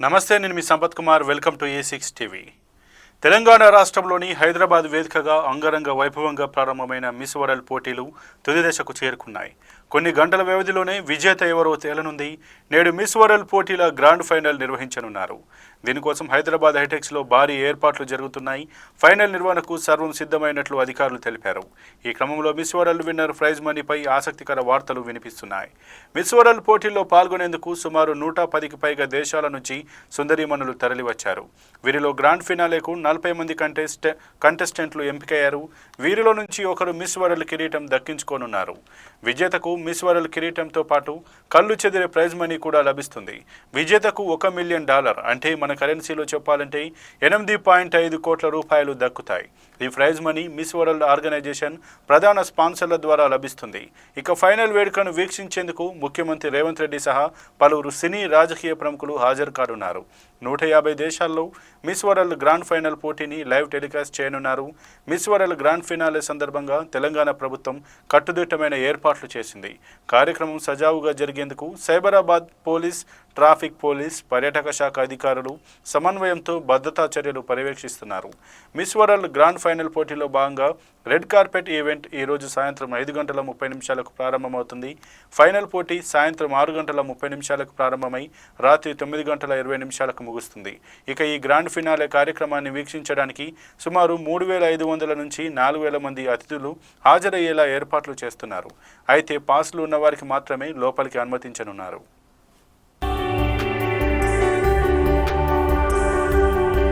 నమస్తే, నేను మీ Sampath Kumar. Welcome to A6 TV. Telangana రాష్ట్రంలోని హైదరాబాద్ వేదికగా అంగరంగ వైభవంగా ప్రారంభమైన మిస్ వరల్డ్ పోటీలు తుది దశకు చేరుకున్నాయి. కొన్ని గంటల వ్యవధిలోనే విజేత ఎవరో తేలనుంది. నేడు మిస్ వరల్డ్ పోటీల గ్రాండ్ ఫైనల్ నిర్వహించనున్నారు. దీనికోసం హైదరాబాద్ హైటెక్స్లో భారీ ఏర్పాట్లు జరుగుతున్నాయి. ఫైనల్ నిర్వహణకు సర్వం సిద్ధమైనట్లు అధికారులు తెలిపారు. ఈ క్రమంలో మిస్ వరల్డ్ విన్నర్ ప్రైజ్ మనీపై ఆసక్తికర వార్తలు వినిపిస్తున్నాయి. మిస్ వరల్డ్ పోటీల్లో పాల్గొనేందుకు సుమారు 110కి పైగా దేశాల నుంచి సుందరీమణులు తరలివచ్చారు. వీరిలో గ్రాండ్ ఫినాలేకు 40 మంది కంటెస్టెంట్లు ఎంపికయ్యారు. వీరిలో నుంచి ఒకరు మిస్ వరల్డ్ కిరీటం దక్కించుకోనున్నారు. విజేతకు మిస్ వరల్డ్ కిరీటంతో పాటు కళ్ళు చెదిరే ప్రైజ్ మనీ కూడా లభిస్తుంది. విజేతకు $1 మిలియన్, అంటే మన కరెన్సీలో చెప్పాలంటే 8.5 కోట్ల రూపాయలు దక్కుతాయి. ఈ prize money miss world organization ప్రధాన స్పాన్సర్ల ద్వారా లభిస్తుంది. ఇక ఫైనల్ వేడుకను వీక్షించేందుకు ముఖ్యమంత్రి రేవంత్ రెడ్డి సహా పలువురు సినీ రాజకీయ ప్రముఖులు హాజరు కానున్నారు. 150 దేశాల్లో మిస్ వరల్డ్ గ్రాండ్ ఫైనల్ పోటీని లైవ్ టెలికాస్ట్ చేయనున్నారు. మిస్ వరల్డ్ గ్రాండ్ ఫినాలే సందర్భంగా తెలంగాణ ప్రభుత్వం కట్టుదిట్టమైన ఏర్పాట్లు చేసింది. కార్యక్రమం సజావుగా జరిగేందుకు సైబరాబాద్ పోలీస్, ట్రాఫిక్ పోలీస్, పర్యాటక శాఖ అధికారులు సమన్వయంతో భద్రతా చర్యలు పర్యవేక్షిస్తున్నారు. మిస్ వరల్డ్ గ్రాండ్ ఫైనల్ పోటీలో భాగంగా రెడ్ కార్పెట్ ఈవెంట్ ఈరోజు సాయంత్రం 5:30 ప్రారంభమవుతుంది. ఫైనల్ పోటీ సాయంత్రం 6:30 ప్రారంభమై రాత్రి 9:20 ముగుస్తుంది. ఇక ఈ గ్రాండ్ ఫినాలే కార్యక్రమాన్ని వీక్షించడానికి సుమారు 3,500 నుంచి 4,000 మంది అతిథులు హాజరయ్యేలా ఏర్పాట్లు చేస్తున్నారు. అయితే పాస్లు ఉన్నవారికి మాత్రమే లోపలికి అనుమతించనున్నారు.